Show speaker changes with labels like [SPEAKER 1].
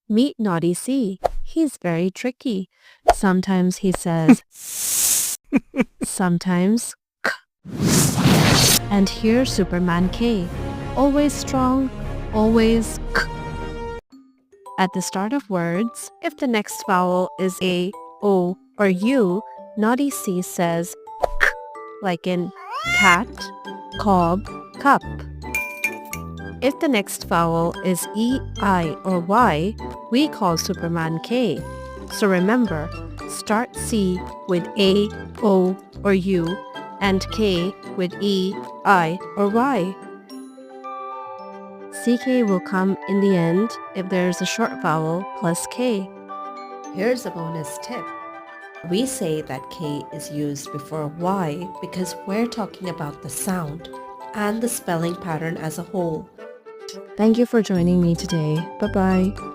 [SPEAKER 1] Meet Naughty C. He's very tricky. Sometimes he says sometimes k. And here's Superman K. Always strong, always k. At the start of words, if the next vowel is A, O, or U, Naughty C says k, like in cat, cob, cup. If the next vowel is E, I, or Y, we call Superman K. So remember, start C with A, O, or U, and K with E, I, or Y. CK will come in the end if there's a short vowel plus K.
[SPEAKER 2] Here's a bonus tip. We say that K is used before Y because we're talking about the sound and the spelling pattern as a whole.
[SPEAKER 1] Thank you for joining me today. Bye-bye.